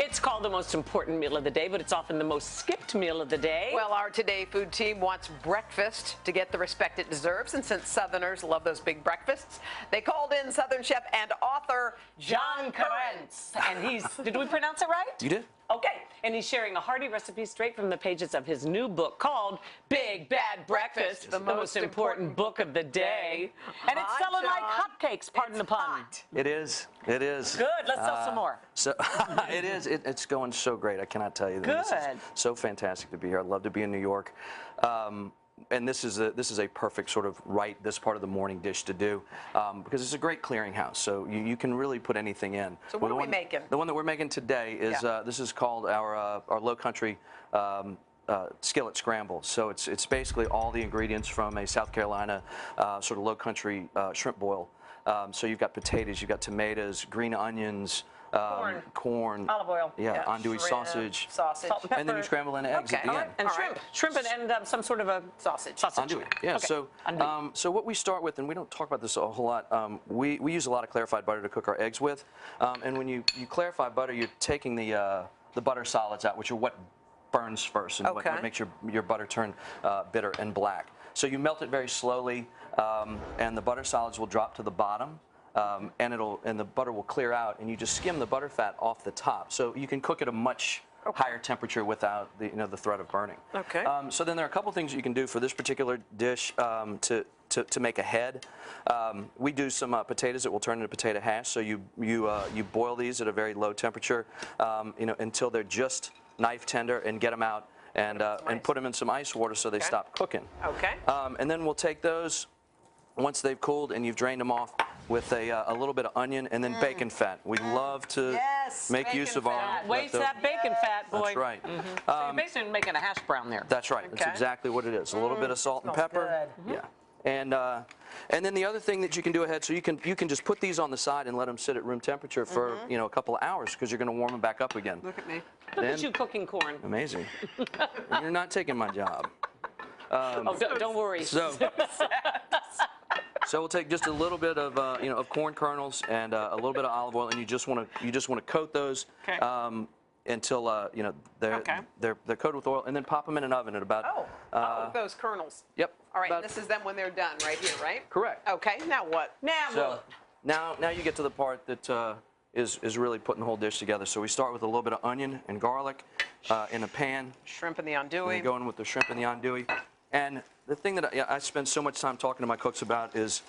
It's called the most important meal of the day, but it's often the most skipped meal of the day. Well, our Today food team wants breakfast to get the respect it deserves, and since Southerners love those big breakfasts, they called in Southern chef and author John Currence. And he's, did we pronounce it right? You did. Okay, and he's sharing a hearty recipe straight from the pages of his new book called Big Bad Breakfast, the most important book of the day. And it's selling like hotcakes, pardon the pun. It is. It is. Good, let's sell some more. So it is. It's going so great. I cannot tell you. Good. This is so fantastic to be here. I'd love to be in New York. And this is a perfect sort of this part of the morning dish to do because it's a great clearinghouse. So you can really put anything in. So what are we making? The one that we're making today is this is called our Low Country skillet scramble. So it's basically all the ingredients from a South Carolina sort of Low Country shrimp boil. So you've got potatoes, you've got tomatoes, green onions. Corn, olive oil, andouille sausage, salt and pepper, and then you scramble in eggs at the end. And shrimp and some sort of a sausage. Andouille, yeah. Okay. So what we start with, and we don't talk about this a whole lot. We use a lot of clarified butter to cook our eggs with, and when you clarify butter, you're taking the butter solids out, which are what burns first and what makes your butter turn bitter and black. So you melt it very slowly, and the butter solids will drop to the bottom. And the butter will clear out, and you just skim the butter fat off the top, so you can cook at a much higher temperature without the threat of burning. Okay. So then there are a couple things you can do for this particular dish to make a head. We do some potatoes that will turn into potato hash. So you boil these at a very low temperature, until they're just knife tender, and get them out and put them in some ice water so they stop cooking. Okay. And then we'll take those once they've cooled and you've drained them off, with a little bit of onion and then bacon fat. We love to make use of our... Waste that bacon fat, boy. That's right. So you're basically making a hash brown there. That's right. That's exactly what it is. A little bit of salt and pepper. Yeah. And then the other thing that you can do ahead, so you can just put these on the side and let them sit at room temperature for a couple of hours, because you're going to warm them back up again. Look at me. Look at you cooking corn. Amazing. You're not taking my job. Don't worry. So we'll take just a little bit of of corn kernels and a little bit of olive oil, and you just want to coat those until they're coated with oil, and then pop them in an oven at about those kernels. Yep. All right, and this is them when they're done, right here, right? Correct. Okay. Now what? Now you get to the part that is really putting the whole dish together. So we start with a little bit of onion and garlic in a pan. Shrimp and the andouille. And going with the shrimp and the andouille. And the thing that I spend so much time talking to my cooks about is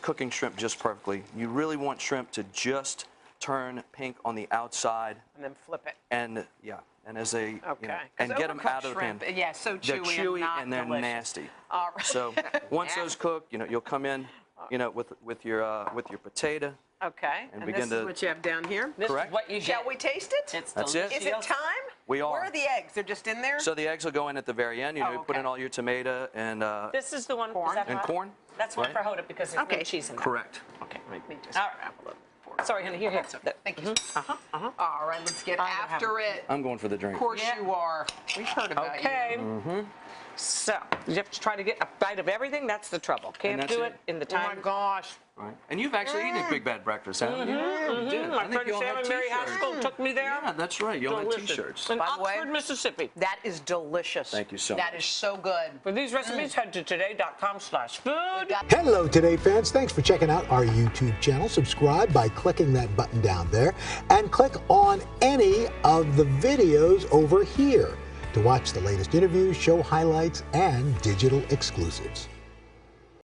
cooking shrimp just perfectly. You really want shrimp to just turn pink on the outside. And then flip it. And as they and get them out of the pan. Yeah, so chewy. They're chewy and they're delicious. Nasty. All right. So once those cook, you'll come in, with your potato. Okay. And this is what you have down here. Correct. What you Shall we taste it? It's That's delicious. it. Is it time? We are. Where are the eggs? They're just in there? So the eggs will go in at the very end. You put in all your tomato and This is the one. corn. That's one for Hoda because there's no cheese in there. Correct. Okay. Let me just grab a little. Sorry, honey. Here. Thank you. All right, let's get after it. I'm going for the drink. Of course you are. We've heard about you. Okay. So you have to try to get a bite of everything. That's the trouble. Can't do it in the time. Oh my gosh. Right. And you've actually eaten a Big Bad Breakfast, haven't you? You did. My friend Sam Mary Haskell took me there. Yeah, that's right. You all had T-shirts. In By the way, Oxford, Mississippi. That is delicious. Thank you so much. That is so good. For these recipes, head to today.com/food. Hello, Today fans. Thanks for checking out our YouTube channel. Subscribe by clicking that button down there and click on any of the videos over here to watch the latest interviews, show highlights, and digital exclusives.